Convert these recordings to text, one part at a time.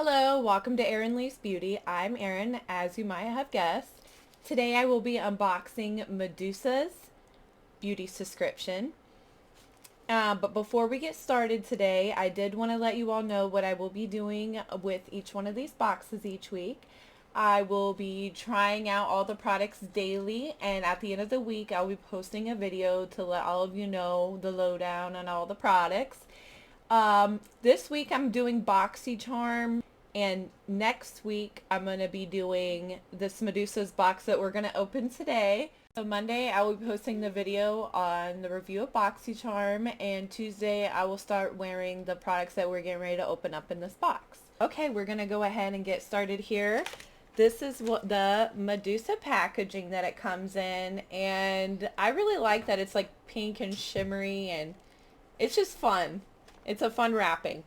Hello, welcome to Erin Leaves Beauty. I'm Erin, as you might have guessed. Today I will be unboxing Medusa's beauty subscription. But before we get started today, I did want to let you all know what I will be doing with each one of these boxes each week. I will be trying out all the products daily, and at the end of the week I'll be posting a video to let all of you know the lowdown on all the products. This week I'm doing BoxyCharm, and next week I'm going to be doing this Medusa's box that we're going to open today. So Monday I will be posting the video on the review of BoxyCharm, and Tuesday I will start wearing the products that we're getting ready to open up in this box. Okay, we're going to go ahead and get started here. This is what the Medusa packaging that it comes in, and I really like that it's like pink and shimmery, and it's just fun. It's a fun wrapping.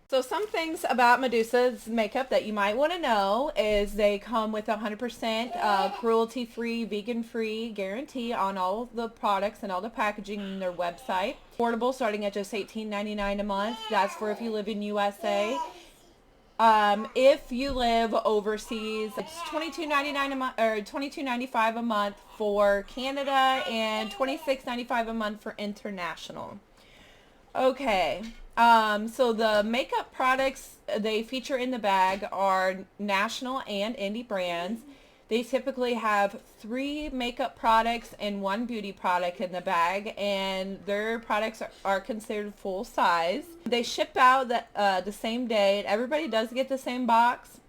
So some things about Medusa's makeup that you might want to know is they come with 100% cruelty-free, vegan-free guarantee on all of the products and all the packaging in their website. Affordable, starting at just $18.99 a month. That's for if you live in USA. If you live overseas, it's $22.99 a month, or $22.95 a month for Canada, and $26.95 a month for international. Okay, so the makeup products they feature in the bag are national and indie brands. They typically have 3 makeup products and 1 beauty product in the bag, and their products are considered full size. They ship out the same day, and everybody does get the same box.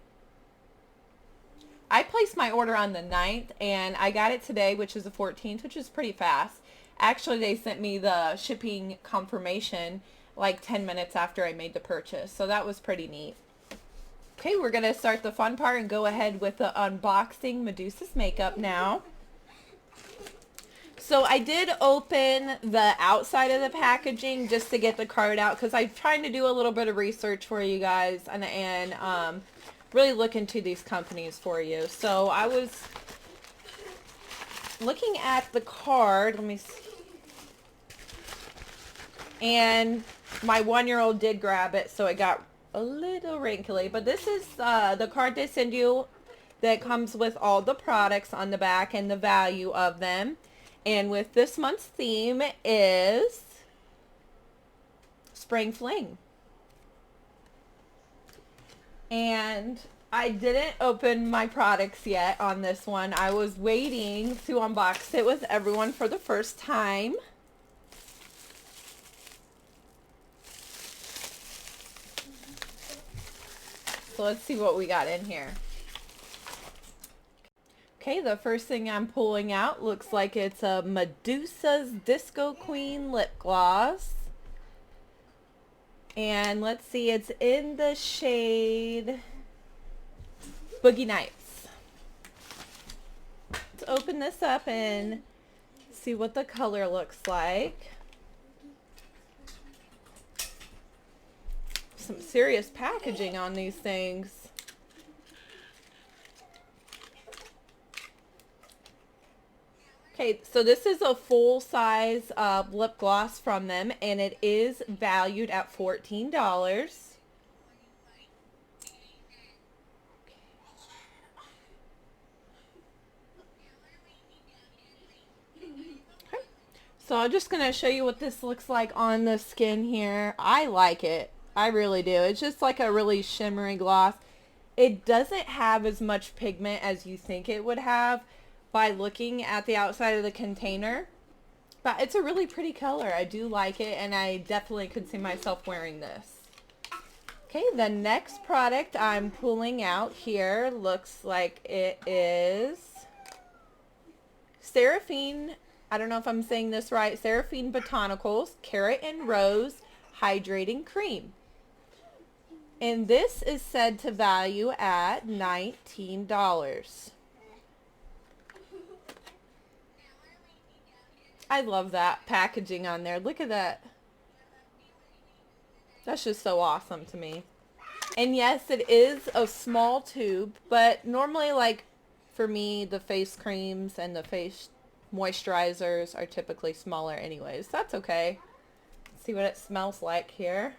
I placed my order on the 9th, and I got it today, which is the 14th, which is pretty fast. Actually, they sent me the shipping confirmation like 10 minutes after I made the purchase, so that was pretty neat. Okay, we're going to start the fun part and go ahead with the unboxing Medusa's makeup now. So I did open the outside of the packaging just to get the card out, because I'm trying to do a little bit of research for you guys and really look into these companies for you. So I was looking at the card. Let me see. And my 1-year-old did grab it, so it got a little wrinkly. But this is the card they send you that comes with all the products on the back and the value of them. And with this month's theme is Spring Fling. And I didn't open my products yet on this one. I was waiting to unbox it with everyone for the first time. So let's see what we got in here. Okay, the first thing I'm pulling out looks like it's a Medusa's Disco Queen lip gloss. And let's see, it's in the shade Boogie Nights. Let's open this up and see what the color looks like. Some serious packaging on these things. Okay, so this is a full-size lip gloss from them, and it is valued at $14. Okay. So I'm just going to show you what this looks like on the skin here. I like it. I really do. It's just like a really shimmery gloss. It doesn't have as much pigment as you think it would have by looking at the outside of the container, but it's a really pretty color. I do like it, and I definitely could see myself wearing this. Okay, the next product I'm pulling out here looks like it is Seraphine. I don't know if I'm saying this right. Seraphine Botanicals Carrot and Rose Hydrating Cream. And this is said to value at $19. I love that packaging on there. Look at that. That's just so awesome to me. And yes, it is a small tube, but normally, like, for me, the face creams and the face moisturizers are typically smaller anyways. That's okay. Let's see what it smells like here.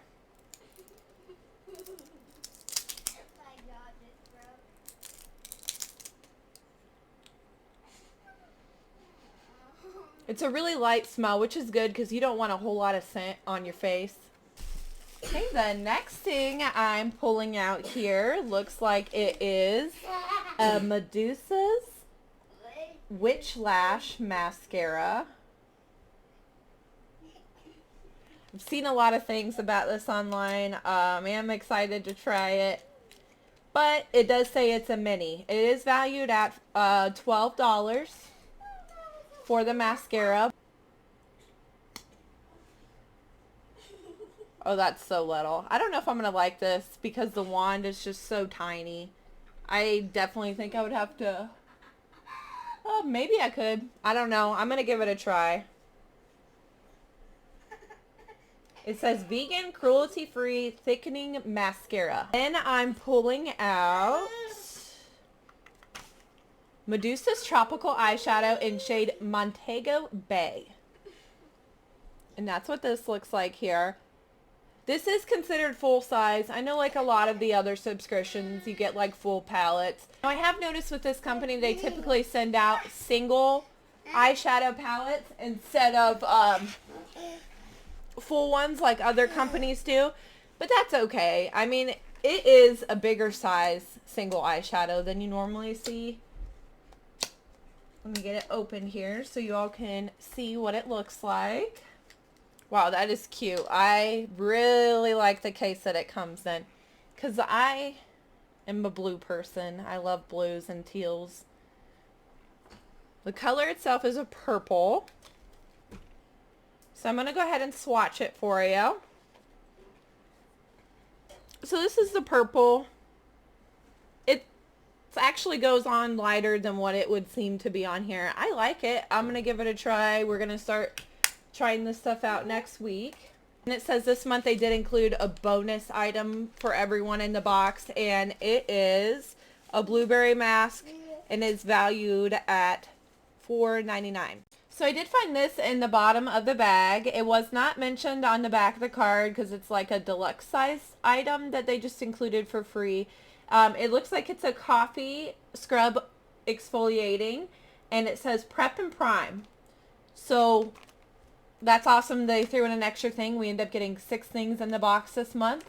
It's a really light smell, which is good because you don't want a whole lot of scent on your face. Okay, the next thing I'm pulling out here looks like it is a Medusa's Witch Lash Mascara. I've seen a lot of things about this online. I am excited to try it. But it does say it's a mini. It is valued at $12 for the mascara. Oh, that's so little. I don't know if I'm going to like this because the wand is just so tiny. I definitely think I would have to... Oh, maybe I could. I don't know. I'm going to give it a try. It says vegan, cruelty-free, thickening mascara. Then I'm pulling out Medusa's Tropical Eyeshadow in shade Montego Bay. And that's what this looks like here. This is considered full size. I know like a lot of the other subscriptions, you get like full palettes. Now, I have noticed with this company, they typically send out single eyeshadow palettes instead of full ones like other companies do. But that's okay. I mean, it is a bigger size single eyeshadow than you normally see. Let me get it open here so you all can see what it looks like. Wow, that is cute. I really like the case that it comes in because I am a blue person. I love blues and teals. The color itself is a purple. So I'm going to go ahead and swatch it for you. So this is the purple. It actually goes on lighter than what it would seem to be on here. I like it. I'm going to give it a try. We're going to start trying this stuff out next week. And it says this month they did include a bonus item for everyone in the box. And it is a blueberry mask and is valued at $4.99. So I did find this in the bottom of the bag. It was not mentioned on the back of the card because it's like a deluxe size item that they just included for free. It looks like it's a coffee scrub exfoliating and it says prep and prime. So that's awesome. They threw in an extra thing. We end up getting 6 things in the box this month.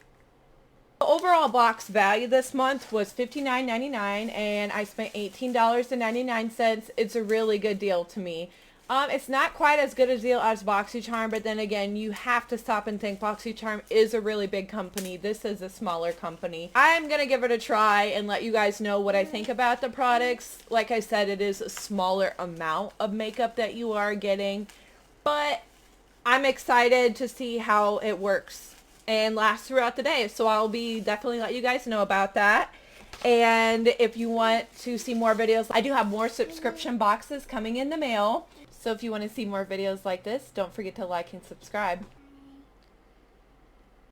The overall box value this month was $59.99 and I spent $18.99. It's a really good deal to me. It's not quite as good a deal as BoxyCharm, but then again, you have to stop and think BoxyCharm is a really big company. This is a smaller company. I'm going to give it a try and let you guys know what I think about the products. Like I said, it is a smaller amount of makeup that you are getting, but I'm excited to see how it works and lasts throughout the day. So I'll be definitely let you guys know about that. And if you want to see more videos, I do have more subscription boxes coming in the mail. So if you want to see more videos like this, don't forget to like and subscribe.